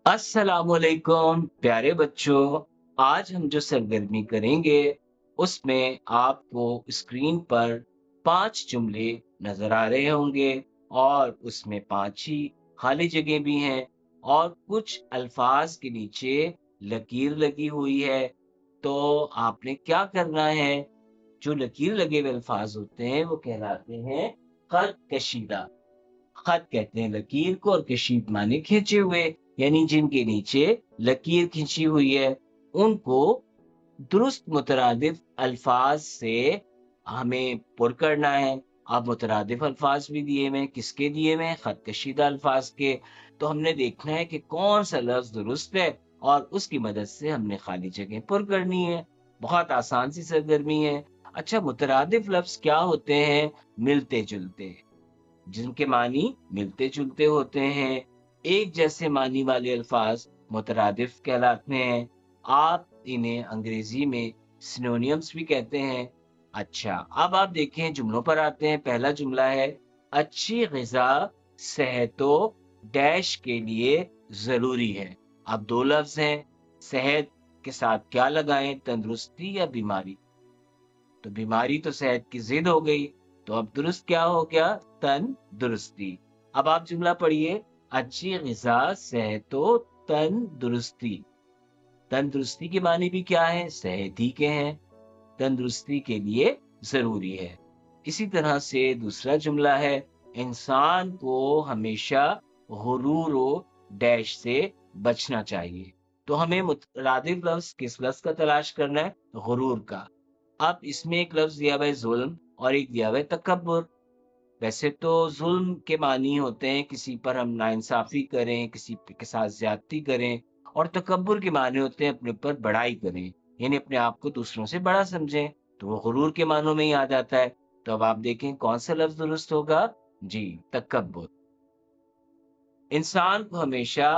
अस्सलाम वालेकुम प्यारे बच्चों। आज हम जो सरगर्मी करेंगे उसमें आपको स्क्रीन पर 5 जुमले नजर आ रहे होंगे और उसमें 5 ही खाली जगह भी हैं और कुछ अल्फाज के नीचे लकीर लगी हुई है। तो आपने क्या करना है, जो लकीर लगे हुए अल्फाज होते हैं वो कहलाते हैं खत कशीदा। खत कहते हैं लकीर को, और कशीद माने खींचे हुए, यानी जिनके नीचे लकीर खींची हुई है उनको दुरुस्त मुतरादिफ अल्फाज से हमें पुर करना है। अब मुतरादिफ अल्फाज भी दिए हुए हैं, किसके दिए हुए हैं? खत कशीदा अल्फाज के। तो हमने देखना है कि कौन सा लफ्ज दुरुस्त है और उसकी मदद से हमने खाली जगह पुर करनी है। बहुत आसान सी सरगर्मी है। अच्छा, मुतरादिफ लफ्ज क्या होते हैं? मिलते जुलते, जिनके मानी मिलते जुलते होते हैं। एक जैसे मानी वाले अल्फाज मुतरादिफ कहलाते हैं। आप इन्हें अंग्रेजी में सिनोनियम्स भी कहते हैं। अच्छा, अब आप देखें, जुमलों पर आते हैं। पहला जुमला है, अच्छी ग़िज़ा सेहतो डैश के लिए ज़रूरी है। अब दो लफ्ज़ हैं, सेहत के साथ क्या लगाएं, तंदुरुस्ती या बीमारी? तो बीमारी तो सेहत की जिद हो गई, तो अब दुरुस्त क्या हो गया? तंदुरुस्ती। अब आप जुमला पढ़िए, अच्छी ग़िज़ा सेहतो तंदुरुस्ती। तंदुरुस्ती के मानी भी क्या है? सेहत ही के हैं, तंदुरुस्ती के लिए जरूरी है। इसी तरह से दूसरा जुमला है, इंसान को हमेशा गुरूर व डैश से बचना चाहिए। तो हमें मुतरादिफ लफ्ज किस लफ्ज का तलाश करना है? गुरूर का। अब इसमें एक लफ्ज दिया हुआ है जुल्म और एक दिया हुआ है तकब्बुर। वैसे तो जुल्म के मानी होते हैं किसी पर हम नाइंसाफी करें, किसी के साथ ज्यादती करें, और तकब्बुर के माने होते हैं अपने ऊपर बड़ाई करें, यानी अपने आप को दूसरों से बड़ा समझें। तो वो गुरूर के मानों में ही आ जाता है। तो अब आप देखें कौन सा लफ्ज दुरुस्त होगा? जी, तकब्बुर। इंसान को हमेशा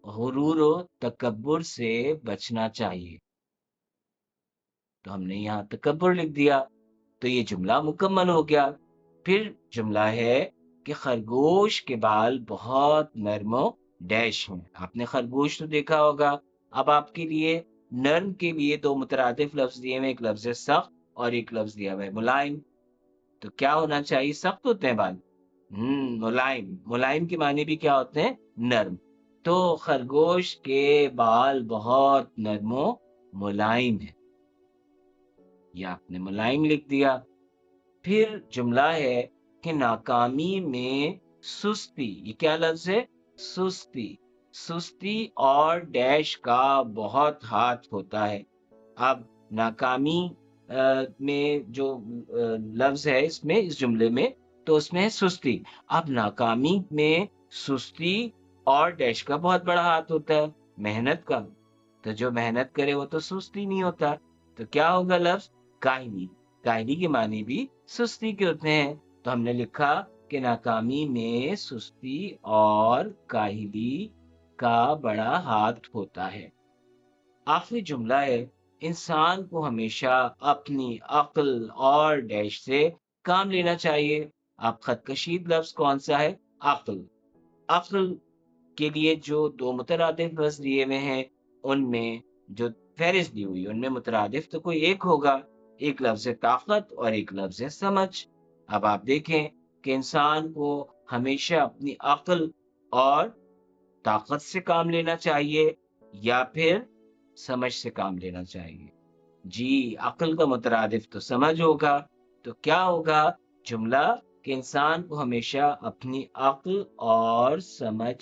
गुरूर और तकब्बुर से बचना चाहिए। तो हमने यहाँ तकब्बुर लिख दिया, तो ये जुमला मुकम्मल हो गया। फिर जुमला है कि खरगोश के बाल बहुत नर्म और डैश हैं। आपने खरगोश तो देखा होगा। अब आपके लिए नर्म के लिए दो मुतरादिफ लफ्ज दिए हुए, एक लफ्ज है सख्त और एक लफ्ज दिया हुआ है मुलायम। तो क्या होना चाहिए? सख्त होते हैं बाल, मुलायम। मुलायम के माने भी क्या होते हैं? नर्म। तो खरगोश के बाल बहुत नर्म और मुलायम है, ये आपने मुलायम लिख दिया। फिर जुमला है कि नाकामी में सुस्ती, ये क्या लफ्ज है? सुस्ती। सुस्ती और डैश का बहुत हाथ होता है। अब नाकामी में जो लफ्ज है इसमें, इस जुमले में, तो उसमें है सुस्ती। अब नाकामी में सुस्ती और डैश का बहुत बड़ा हाथ होता है, मेहनत का। तो जो मेहनत करे वो तो सुस्ती नहीं होता। तो क्या होगा लफ्ज? काहिली। काहिली के मानी भी सुस्ती के होते हैं। तो हमने लिखा कि नाकामी में सुस्ती और काहिली का बड़ा हाथ होता है। आखिरी जुमला है, इंसान को हमेशा अपनी अक्ल और डैश से काम लेना चाहिए। आप खत कशीद लफ्ज कौन सा है? अक्ल। अक्ल के लिए जो दो मुतरादिफ लफ्ज दिए हुए हैं, उनमें जो फहरिस्त दी हुई है उनमें मुतरादिफ तो कोई एक होगा। एक लफ्ज है ताकत और एक लफ्ज है समझ। अब आप देखें कि इंसान को हमेशा अपनी अक्ल और ताकत से काम लेना चाहिए या फिर समझ से काम लेना चाहिए। जी, अक्ल का मुतरादिफ तो समझ होगा। तो क्या होगा जुमला? कि इंसान को हमेशा अपनी अक्ल और समझ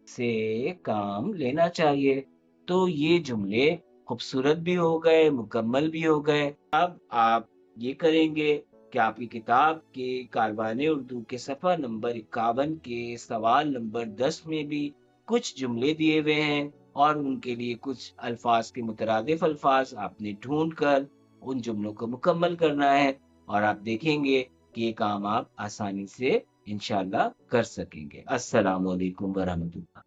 से काम लेना चाहिए। तो ये जुमले खूबसूरत भी हो गए, मुकम्मल भी हो गए। अब आप ये करेंगे कि आपकी किताब के कारवाने उर्दू के सफ़ा नंबर 51 के सवाल नंबर 10 में भी कुछ जुमले दिए हुए हैं और उनके लिए कुछ अल्फाज के मुतरादिफ अल्फाज आपने ढूंढ कर उन जुमलों को मुकम्मल करना है। और आप देखेंगे कि ये काम आप आसानी से इंशाल्लाह कर सकेंगे। अस्सलाम वालेकुम वरहमतुल्लाह।